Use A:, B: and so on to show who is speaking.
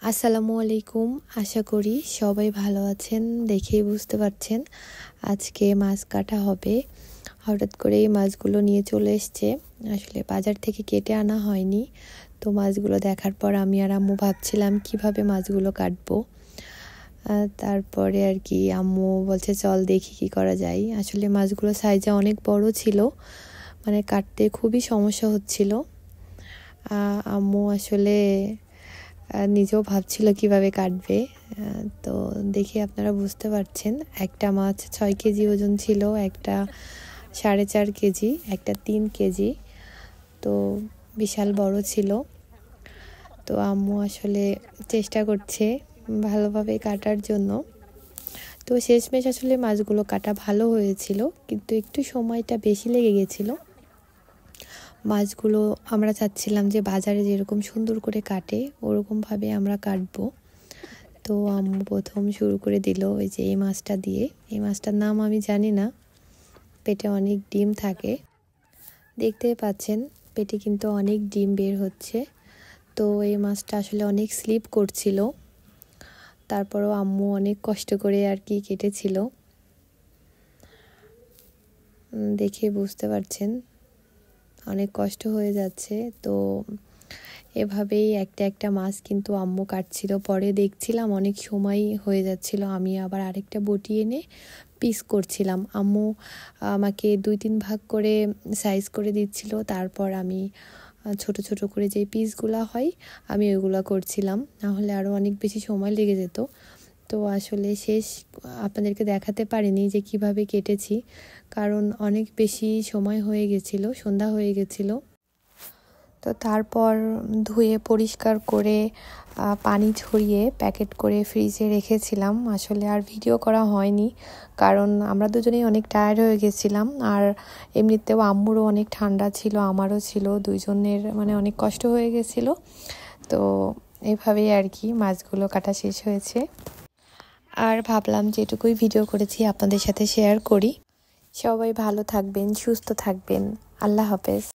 A: আসসালামু আলাইকুম। আশা করি সবাই ভালো আছেন। দেখেই বুঝতে পারছেন আজকে মাছ কাটা হবে। হঠাৎ করে এই মাছগুলো নিয়ে চলে এসছে, আসলে বাজার থেকে কেটে আনা হয়নি। তো মাছগুলো দেখার পর আমি আর আম্মু ভাবছিলাম কিভাবে মাছগুলো কাটবো। তারপরে আর কি আম্মু বলছে চল দেখি কি করা যায়। আসলে মাছগুলো সাইজে অনেক বড় ছিল, মানে কাটতে খুবই সমস্যা হচ্ছিল। আম্মু আসলে নিজেও ভাবছিল কিভাবে কাটবে। তো দেখে আপনারা বুঝতে পারছেন, একটা মাছ 6 কেজি ওজন ছিল, একটা 4.5 কেজি, একটা 3 কেজি। তো বিশাল বড় ছিল। তো আম্মু আসলে চেষ্টা করছে ভালোভাবে কাটার জন্য। তো শেষমেশ আসলে মাছগুলো কাটা ভালো হয়েছিল, কিন্তু একটু সময়টা বেশি লেগে গেছিলো। মাছগুলো আমরা চাচ্ছিলাম যে বাজারে যেরকম সুন্দর করে কাটে ওরকমভাবে আমরা কাটবো। তো আম্মু প্রথম শুরু করে দিল ওই যে এই মাছটা দিয়ে। এই মাছটার নাম আমি জানি না, পেটে অনেক ডিম থাকে, দেখতেই পাচ্ছেন পেটে কিন্তু অনেক ডিম বের হচ্ছে। তো এই মাছটা আসলে অনেক স্লিপ করছিল, তারপরও আম্মু অনেক কষ্ট করে আর কি কেটেছিল। দেখে বুঝতে পারছেন অনেক কষ্ট হয়ে যাচ্ছে। তো এভাবেই একটা একটা মাছ কিন্তু আম্মু কাটছিল। পরে দেখছিলাম অনেক সময় হয়ে যাচ্ছিল, আমি আবার আরেকটা বটি এনে পিস করছিলাম। আম্মু আমাকে 2-3 ভাগ করে সাইজ করে দিচ্ছিল, তারপর আমি ছোট ছোট করে যে পিসগুলো হয় আমি ওইগুলো করছিলাম, নাহলে আরও অনেক বেশি সময় লেগে যেত। তো আসলে শেষ আপনাদেরকে দেখাতে পারিনি যে কিভাবে কেটেছি, কারণ অনেক বেশি সময় হয়ে গেছিলো, সন্ধ্যা হয়ে গেছিলো। তো তারপর ধুয়ে পরিষ্কার করে পানি ঝরিয়ে প্যাকেট করে ফ্রিজে রেখেছিলাম। আসলে আর ভিডিও করা হয়নি, কারণ আমরা দুজনেই অনেক টায়ার্ড হয়ে গেছিলাম। আর এমনিতেও আম্মুরও অনেক ঠান্ডা ছিল, আমারও ছিল, দুইজনের মানে অনেক কষ্ট হয়ে গেছিলো। তো এভাবেই আর কি মাছগুলো কাটা শেষ হয়েছে। আর ভাবলাম যেটুকুই ভিডিও করেছি আপনাদের সাথে শেয়ার করি। সবাই ভালো থাকবেন, সুস্থ থাকবেন। আল্লাহ হাফেজ।